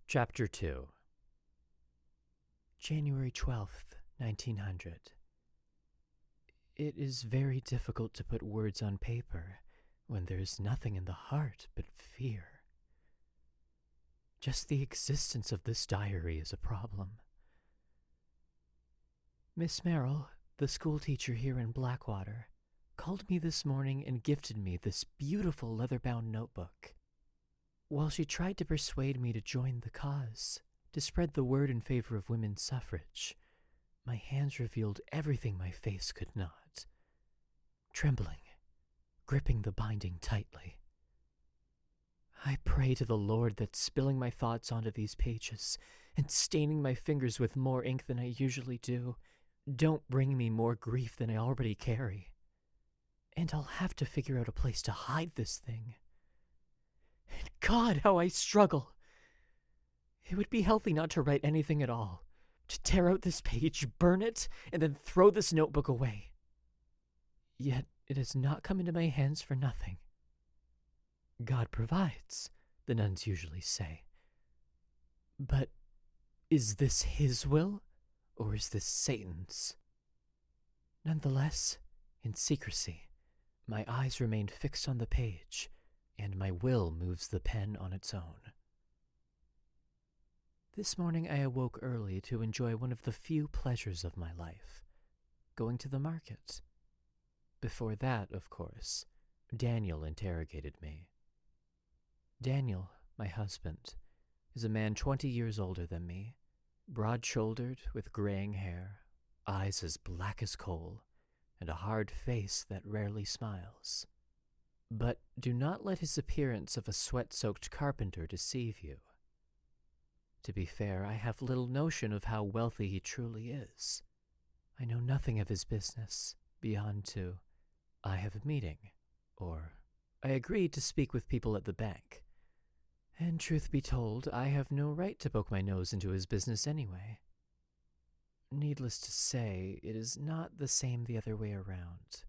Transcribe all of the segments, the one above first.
Chapter 2. January 12th, 1900. It is very difficult to put words on paper when there's nothing in the heart but fear. Just the existence of this diary is a problem. Miss Merrill, the schoolteacher here in Blackwater, called me this morning and gifted me this beautiful leather-bound notebook. While she tried to persuade me to join the cause, to spread the word in favor of women's suffrage, my hands revealed everything my face could not. Trembling, gripping the binding tightly. I pray to the Lord that spilling my thoughts onto these pages and staining my fingers with more ink than I usually do don't bring me more grief than I already carry. And I'll have to figure out a place to hide this thing. And God, how I struggle! It would be healthy not to write anything at all, to tear out this page, burn it, and then throw this notebook away. Yet it has not come into my hands for nothing. God provides, the nuns usually say. But is this His will, or is this Satan's? Nonetheless, in secrecy, my eyes remain fixed on the page, and my will moves the pen on its own. This morning I awoke early to enjoy one of the few pleasures of my life, going to the market. Before that, of course, Daniel interrogated me. Daniel, my husband, is a man 20 years older than me, broad-shouldered with graying hair, eyes as black as coal, and a hard face that rarely smiles. But do not let his appearance of a sweat-soaked carpenter deceive you. To be fair, I have little notion of how wealthy he truly is. I know nothing of his business, beyond I have a meeting, or I agreed to speak with people at the bank. And truth be told, I have no right to poke my nose into his business anyway. Needless to say, it is not the same the other way around.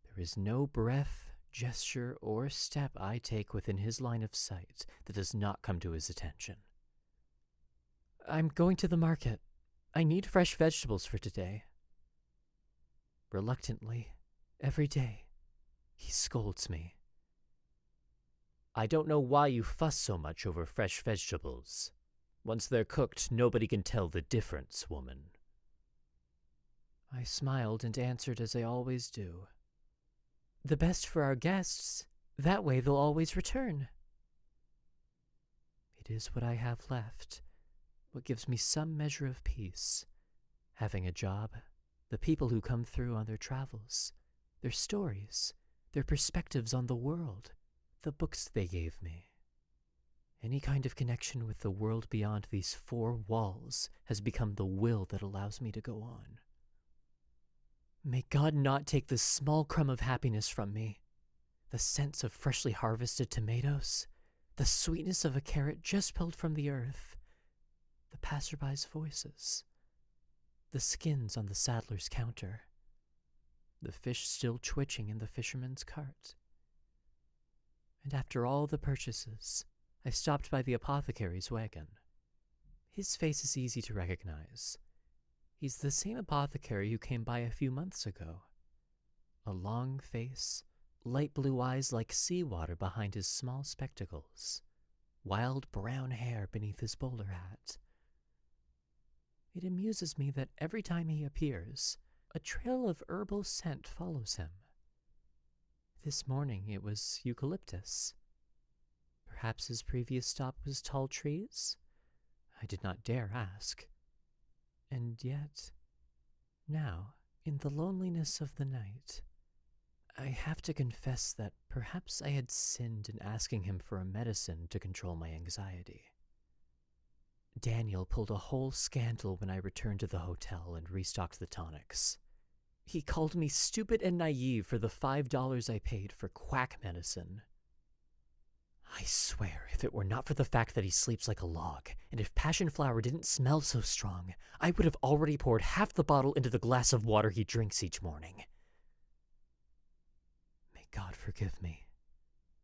There is no breath, gesture, or step I take within his line of sight that does not come to his attention. I'm going to the market. I need fresh vegetables for today. Reluctantly, every day, he scolds me. I don't know why you fuss so much over fresh vegetables. Once they're cooked, nobody can tell the difference, woman. I smiled and answered as I always do. The best for our guests. That way they'll always return. It is what I have left, what gives me some measure of peace. Having a job, the people who come through on their travels, their stories, their perspectives on the world, the books they gave me. Any kind of connection with the world beyond these four walls has become the will that allows me to go on. May God not take this small crumb of happiness from me. The scents of freshly harvested tomatoes, the sweetness of a carrot just pulled from the earth, the passerbys' voices, the skins on the saddler's counter, the fish still twitching in the fisherman's cart. And after all the purchases, I stopped by the apothecary's wagon. His face is easy to recognize. He's the same apothecary who came by a few months ago. A long face, light blue eyes like seawater behind his small spectacles, wild brown hair beneath his bowler hat. It amuses me that every time he appears, a trail of herbal scent follows him. This morning it was eucalyptus. Perhaps his previous stop was tall trees? I did not dare ask. And yet, now, in the loneliness of the night, I have to confess that perhaps I had sinned in asking him for a medicine to control my anxiety. Daniel pulled a whole scandal when I returned to the hotel and restocked the tonics. He called me stupid and naive for the $5 I paid for quack medicine. I swear, if it were not for the fact that he sleeps like a log, and if passion flower didn't smell so strong, I would have already poured half the bottle into the glass of water he drinks each morning. May God forgive me.